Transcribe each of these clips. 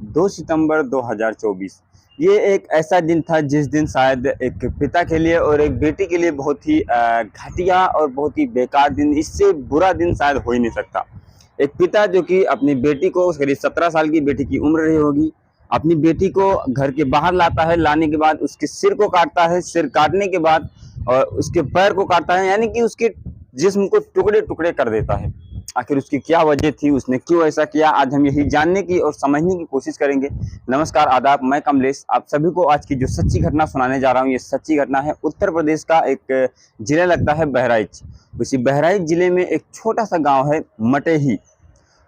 2 सितंबर 2024। ये एक ऐसा दिन था जिस दिन शायद एक पिता के लिए और एक बेटी के लिए बहुत ही घटिया और बहुत ही बेकार दिन, इससे बुरा दिन शायद हो ही नहीं सकता। एक पिता जो कि अपनी बेटी को, करीब 17 साल की बेटी की उम्र रही होगी, अपनी बेटी को घर के बाहर लाता है। लाने के बाद उसके सिर को काटता है, सिर काटने के बाद और उसके पैर को काटता है, यानी कि उसके जिस्म को टुकड़े टुकड़े कर देता है। आखिर उसकी क्या वजह थी, उसने क्यों ऐसा किया, आज हम यही जानने की और समझने की कोशिश करेंगे। नमस्कार, आदाब, मैं कमलेश आप सभी को आज की जो सच्ची घटना सुनाने जा रहा हूँ, ये सच्ची घटना है उत्तर प्रदेश का एक जिला लगता है बहराइच। उसी बहराइच जिले में एक छोटा सा गांव है मटेही।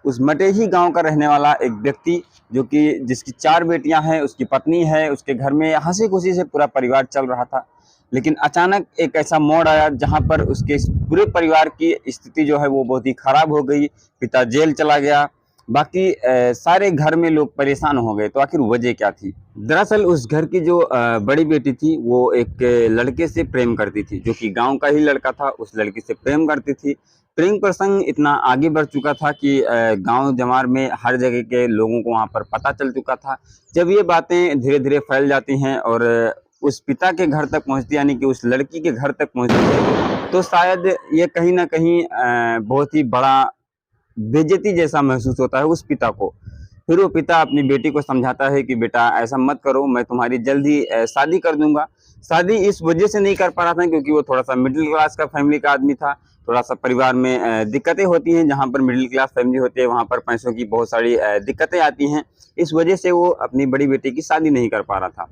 उस मटेही गांव का रहने वाला एक व्यक्ति जो कि जिसकी 4 बेटियां हैं, उसकी पत्नी है, उसके घर में हंसी खुशी से पूरा परिवार चल रहा था। लेकिन अचानक एक ऐसा मोड़ आया जहां पर उसके पूरे परिवार की स्थिति जो है वो बहुत ही खराब हो गई। पिता जेल चला गया, बाकी सारे घर में लोग परेशान हो गए। तो आखिर वजह क्या थी? दरअसल उस घर की जो बड़ी बेटी थी वो एक लड़के से प्रेम करती थी, जो कि गांव का ही लड़का था। उस लड़की से प्रेम करती थी। प्रेम प्रसंग इतना आगे बढ़ चुका था कि गांव जमार में हर जगह के लोगों को वहां पर पता चल चुका था। जब ये बातें धीरे धीरे फैल जाती हैं और उस पिता के घर तक पहुंचती, यानी कि उस लड़की के घर तक पहुंचती है, तो शायद ये कहीं ना कहीं बहुत ही बड़ा बेइज्जती जैसा महसूस होता है उस पिता को। फिर वो पिता अपनी बेटी को समझाता है कि बेटा ऐसा मत करो, मैं तुम्हारी जल्दी शादी कर दूंगा। शादी इस वजह से नहीं कर पा रहा था क्योंकि वो थोड़ा सा मिडिल क्लास का फैमिली का आदमी था। थोड़ा सा परिवार में दिक्कतें होती हैं, जहाँ पर मिडिल क्लास फैमिली होती है वहाँ पर पैसों की बहुत सारी दिक्कतें आती हैं। इस वजह से वो अपनी बड़ी बेटी की शादी नहीं कर पा रहा था।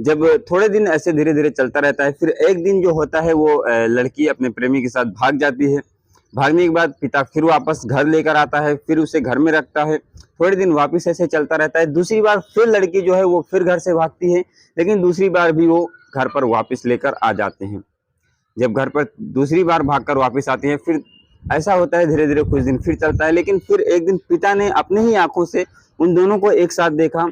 जब थोड़े दिन ऐसे धीरे धीरे चलता रहता है, फिर एक दिन जो होता है वो लड़की अपने प्रेमी के साथ भाग जाती है। भागने के बाद पिता फिर वापस घर लेकर आता है, फिर उसे घर में रखता है। थोड़े दिन वापस ऐसे चलता रहता है। दूसरी बार फिर लड़की जो है वो फिर घर से भागती है, लेकिन दूसरी बार भी वो घर पर वापस लेकर आ जाते हैं। जब घर पर दूसरी बार भागकर वापस आती है, फिर ऐसा होता है धीरे धीरे कुछ दिन फिर चलता है। लेकिन फिर एक दिन पिता ने अपने ही आंखों से उन दोनों को एक साथ देखा,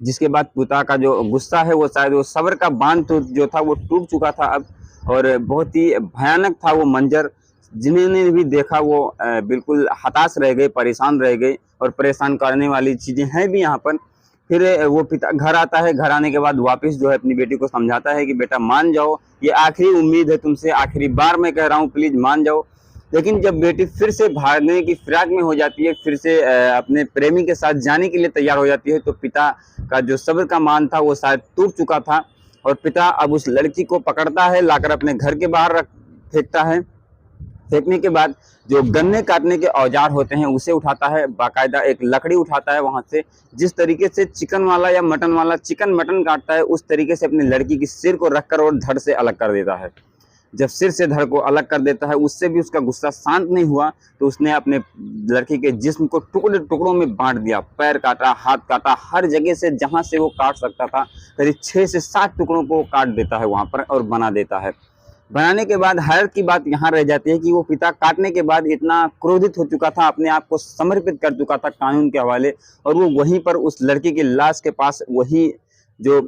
जिसके बाद पिता का जो गुस्सा है वो शायद वो सब्र का बांध तो जो था वो टूट चुका था अब। और बहुत ही भयानक था वो मंजर। जिन्होंने भी देखा वो बिल्कुल हताश रह गए, परेशान रह गए। और परेशान करने वाली चीजें हैं भी यहाँ पर। फिर वो पिता घर आता है। घर आने के बाद वापस जो है अपनी बेटी को समझाता है कि बेटा मान जाओ, ये आखिरी उम्मीद है तुमसे, आखिरी बार मैं कह रहा हूँ, प्लीज मान जाओ। लेकिन जब बेटी फिर से भागने की फिराक में हो जाती है, फिर से अपने प्रेमी के साथ जाने के लिए तैयार हो जाती है, तो पिता का जो सब्र का मान था वो शायद टूट चुका था। और पिता अब उस लड़की को पकड़ता है, लाकर अपने घर के बाहर फेंकता है। फेंकने के बाद जो गन्ने काटने के औजार होते हैं उसे उठाता है, बाकायदा एक लकड़ी उठाता है वहां से। जिस तरीके से चिकन वाला या मटन वाला चिकन मटन काटता है, उस तरीके से अपनी लड़की की सिर को रखकर और धड़ से अलग कर देता है। जब सिर से धड़ को अलग कर देता है, उससे भी उसका गुस्सा शांत नहीं हुआ, तो उसने अपने लड़की के जिस्म को टुकड़े टुकड़ों में बांट दिया। पैर काटा, हाथ काटा, हर जगह से जहां से वो काट सकता था करीब 6 से 7 टुकड़ों को काट देता है वहां पर और बना देता है। बनाने के बाद हैरत की बात यहाँ रह जाती है कि वो पिता काटने के बाद इतना क्रोधित हो चुका था, अपने आप को समर्पित कर चुका था कानून के हवाले। और वो वहीं पर उस लड़की की लाश के पास वही जो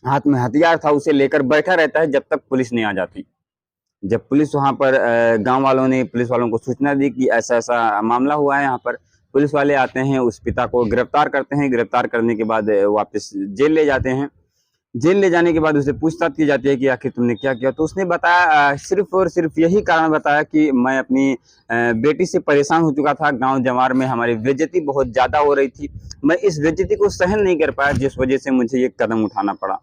हाथ में हथियार था उसे लेकर बैठा रहता है जब तक पुलिस नहीं आ जाती। जब पुलिस वहां पर गांव वालों ने पुलिस वालों को सूचना दी कि ऐसा ऐसा मामला हुआ है यहाँ पर, पुलिस वाले आते हैं, उस पिता को गिरफ्तार करते हैं। गिरफ्तार करने के बाद वापस जेल ले जाते हैं। जेल ले जाने के बाद उसे पूछताछ की जाती है कि आखिर तुमने क्या किया। तो उसने बताया, सिर्फ और सिर्फ यही कारण बताया कि मैं अपनी बेटी से परेशान हो चुका था। गांव जमार में हमारी बेइज्जती बहुत ज्यादा हो रही थी, मैं इस बेइज्जती को सहन नहीं कर पाया, जिस वजह से मुझे ये कदम उठाना पड़ा।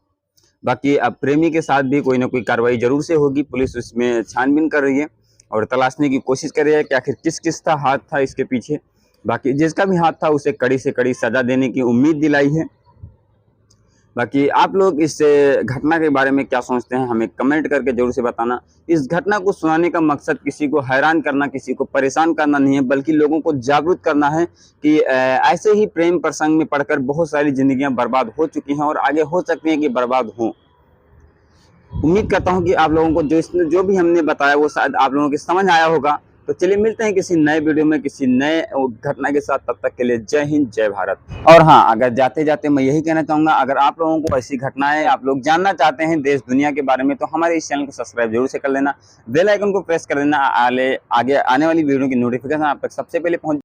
बाकी अब प्रेमी के साथ भी कोई ना कोई कार्रवाई जरूर से होगी। पुलिस उसमें छानबीन कर रही है और तलाशने की कोशिश कर रही है कि आखिर किस किस का हाथ था इसके पीछे। बाकी जिसका भी हाथ था उसे कड़ी से कड़ी सजा देने की उम्मीद दिलाई है। बाकी आप लोग इस घटना के बारे में क्या सोचते हैं, हमें कमेंट करके जरूर से बताना। इस घटना को सुनाने का मकसद किसी को हैरान करना, किसी को परेशान करना नहीं है, बल्कि लोगों को जागरूक करना है कि ऐसे ही प्रेम प्रसंग में पड़कर बहुत सारी जिंदगियां बर्बाद हो चुकी हैं और आगे हो सकती हैं कि बर्बाद हों। उम्मीद करता हूं कि आप लोगों को जो भी हमने बताया वो शायद आप लोगों की समझ आया होगा। तो चलिए मिलते हैं किसी नए वीडियो में किसी नए घटना के साथ। तब तक के लिए जय हिंद, जय भारत। और हाँ, अगर जाते जाते मैं यही कहना चाहूंगा, अगर आप लोगों को ऐसी घटनाएं आप लोग जानना चाहते हैं देश दुनिया के बारे में, तो हमारे इस चैनल को सब्सक्राइब जरूर से कर लेना, बेल आइकन को प्रेस कर लेना। आगे आने वाली वीडियो की नोटिफिकेशन आप तक सबसे पहले पहुंच